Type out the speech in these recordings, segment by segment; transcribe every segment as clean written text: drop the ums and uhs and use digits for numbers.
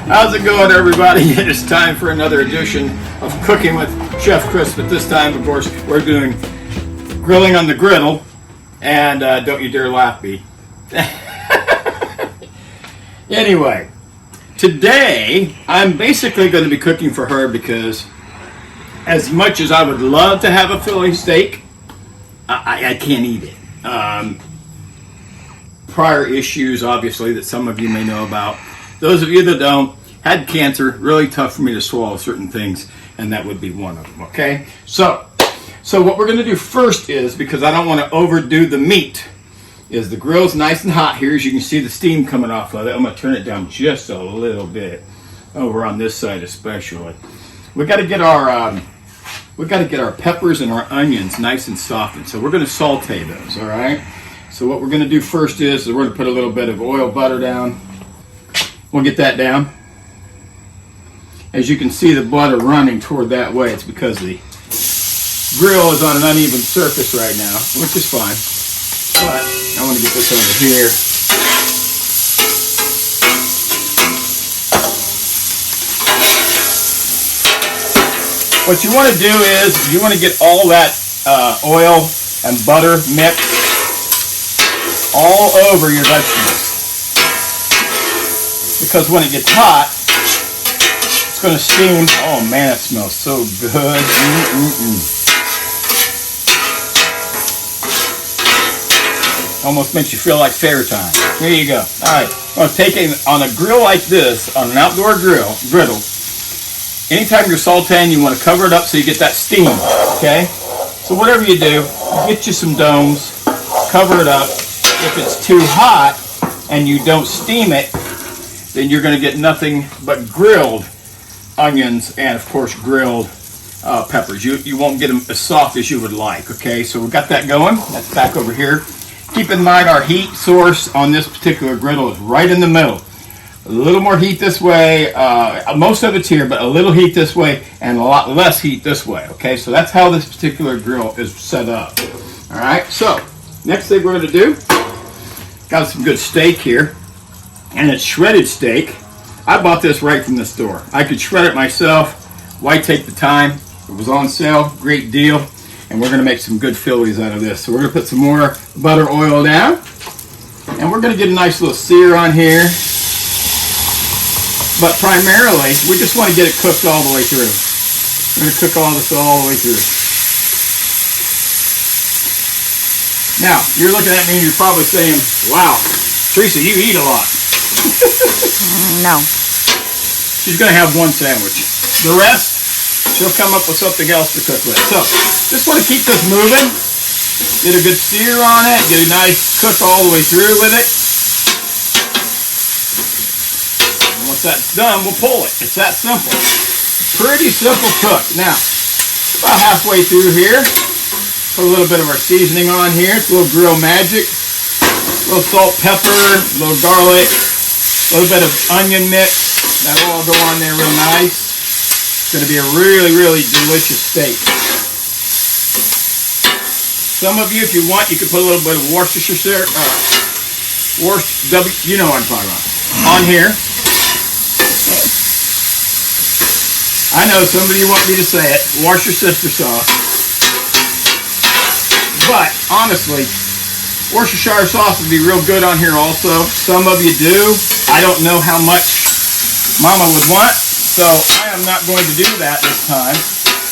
How's it going, everybody? It's time for another edition of Cooking with Chef Chris, but this time, of course, we're doing grilling on the griddle, and don't you dare laugh, B. Anyway, today, I'm basically going to be cooking for her because as much as I would love to have a Philly steak, I can't eat it. Prior issues, obviously, that some of you may know about. Those of you that don't, had cancer, really tough for me to swallow certain things, and that would be one of them, okay? So what we're going to do first is, because I don't want to overdo the meat, is the grill's nice and hot here. As you can see the steam coming off of it. I'm going to turn it down just a little bit, over on this side especially. We got to get our peppers and our onions nice and softened, so we're going to saute those, all right? So what we're going to do first is we're going to put a little bit of oil butter down. We'll get that down. As you can see the butter running toward that way, it's because the grill is on an uneven surface right now, which is fine. But I want to get this over here. What you want to do is you want to get all that oil and butter mix all over your vegetables. Because when it gets hot, it's going to steam. Oh man, it smells so good. Almost makes you feel like fair time. Here you go. Alright, I'm going to take it on a grill like this, on an outdoor griddle. Anytime you're sauteing, you want to cover it up so you get that steam. Okay? So whatever you do, get you some domes, cover it up. If it's too hot and you don't steam it, then you're going to get nothing but grilled onions and, of course, grilled peppers. You won't get them as soft as you would like, okay? So we've got that going. That's back over here. Keep in mind our heat source on this particular griddle is right in the middle. A little more heat this way. Most of it's here, but a little heat this way and a lot less heat this way, okay? So that's how this particular grill is set up. All right, so next thing we're going to do, got some good steak here. And it's shredded steak. I bought this right from the store. I could shred it myself. Why take the time? It was on sale, great deal. And we're going to make some good Phillies out of this. So we're going to put some more butter oil down. And we're going to get a nice little sear on here. But primarily, we just want to get it cooked all the way through. We're going to cook all this all the way through. Now, you're looking at me and you're probably saying, wow, Teresa, you eat a lot. No. She's going to have one sandwich. The rest, she'll come up with something else to cook with. So, just want to keep this moving. Get a good sear on it. Get a nice cook all the way through with it. And once that's done, we'll pull it. It's that simple. Pretty simple cook. Now, about halfway through here, put a little bit of our seasoning on here. It's a little grill magic. A little salt, pepper, a little garlic. A little bit of onion mix. That'll all go on there real nice. It's going to be a really, really delicious steak. Some of you, if you want, you could put a little bit of Worcestershire, you know what I'm talking about, on here. I know some of you want me to say it, Worcestershire sauce. But, honestly, Worcestershire sauce would be real good on here also. Some of you do. I don't know how much Mama would want, so I am not going to do that this time.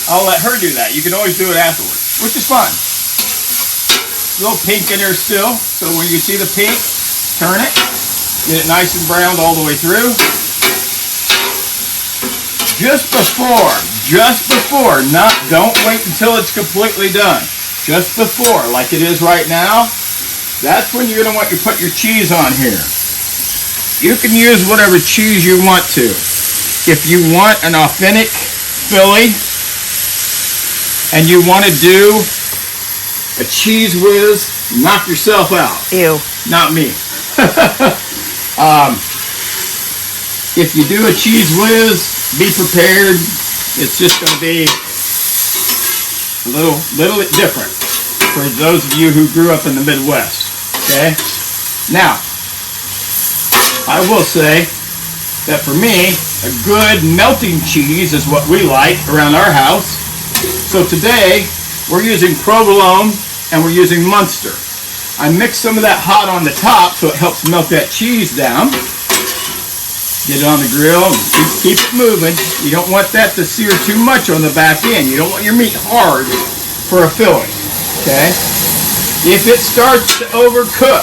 I'll let her do that. You can always do it afterwards, which is fun. A little pink in there still, so when you see the pink, turn it. Get it nice and browned all the way through. Just before, don't wait until it's completely done. Just before, like it is right now, that's when you're going to want to put your cheese on here. You can use whatever cheese you want to. If you want an authentic Philly and you want to do a cheese whiz, knock yourself out. Ew. Not me. If you do a cheese whiz, be prepared. It's just going to be a little bit different for those of you who grew up in the Midwest. Okay? Now, I will say that for me, A good melting cheese is what we like around our house. So today we're using provolone and we're using Munster. I mix some of that hot on the top so it helps melt that cheese down. Get it on the grill and keep it moving. You don't want that to sear too much on the back end. You don't want your meat hard for a filling, okay? If it starts to overcook,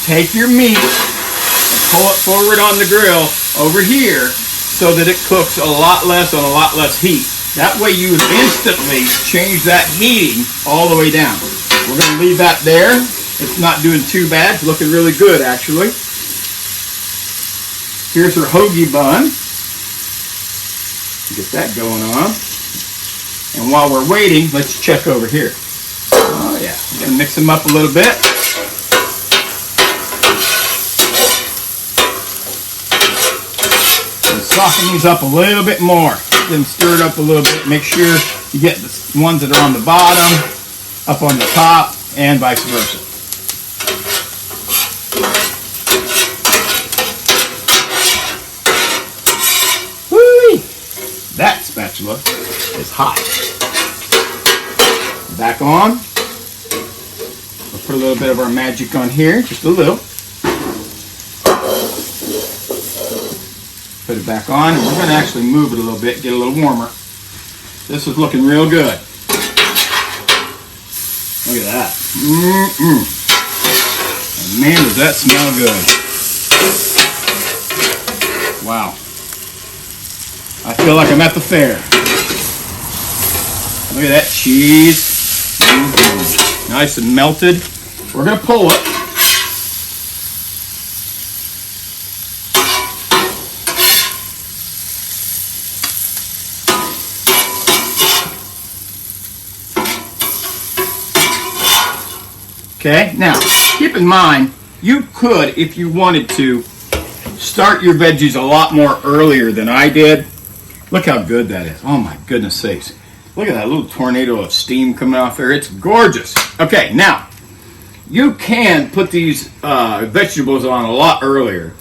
take your meat and pull it forward on the grill over here so that it cooks a lot less on a lot less heat. That way you instantly change that heating all the way down. We're going to leave that there. It's not doing too bad. It's looking really good, actually. Here's her hoagie bun. Get that going on. And while we're waiting, let's check over here. Oh yeah, I'm going to mix them up a little bit. And soften these up a little bit more. Then stir it up a little bit. Make sure you get the ones that are on the bottom up on the top and vice versa. That spatula is hot. Back on. We'll put a little bit of our magic on here, just a little. Put it back on, and we're going to actually move it a little bit, get a little warmer. This is looking real good. Look at that. And man, does that smell good. Wow. I feel like I'm at the fair. Look at that cheese. Nice and melted. We're going to pull it. Okay, now keep in mind, you could, if you wanted to, start your veggies a lot more earlier than I did. Look how good that is. Oh my goodness sakes. Look at that little tornado of steam coming off there. It's gorgeous. Okay, now, you can put these vegetables on a lot earlier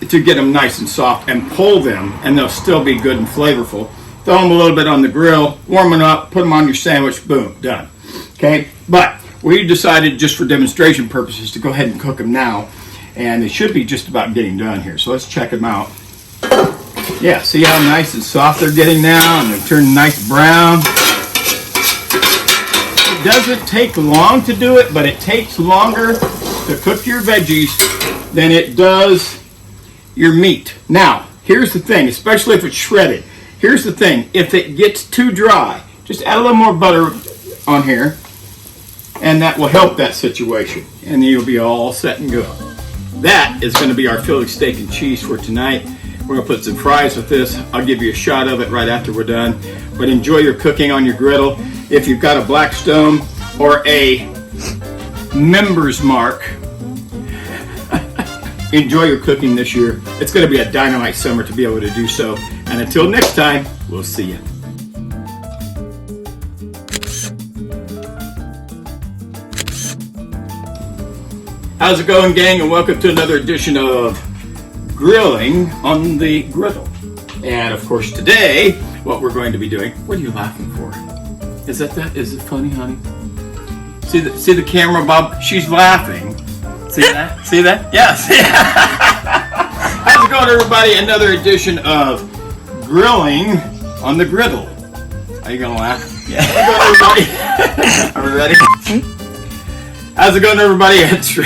to get them nice and soft and pull them, and they'll still be good and flavorful. Throw them a little bit on the grill, warm them up, put them on your sandwich, boom, done. Okay, but we decided just for demonstration purposes to go ahead and cook them now, and they should be just about getting done here. So let's check them out. Yeah, see how nice and soft they're getting now, and they're turning nice brown. It doesn't take long to do it, but it takes longer to cook your veggies than it does your meat. Now, here's the thing, especially if it's shredded. Here's the thing, if it gets too dry, just add a little more butter on here, and that will help that situation, and you'll be all set and good. That is going to be our Philly steak and cheese for tonight. We're going to put some fries with this. I'll give you a shot of it right after we're done. But enjoy your cooking on your griddle. If you've got a Blackstone or a Member's Mark, enjoy your cooking this year. It's going to be a dynamite summer to be able to do so. And until next time, we'll see you. How's it going, gang? And welcome to another edition of Grilling on the Griddle. And of course today, what we're going to be doing, what are you laughing for? Is it funny, honey? See the camera, Bob? She's laughing. See that? See that? Yes. How's it going, everybody? Another edition of Grilling on the Griddle. Are you gonna laugh? Yeah. How's it going, everybody? Are we ready? How's it going, everybody? It's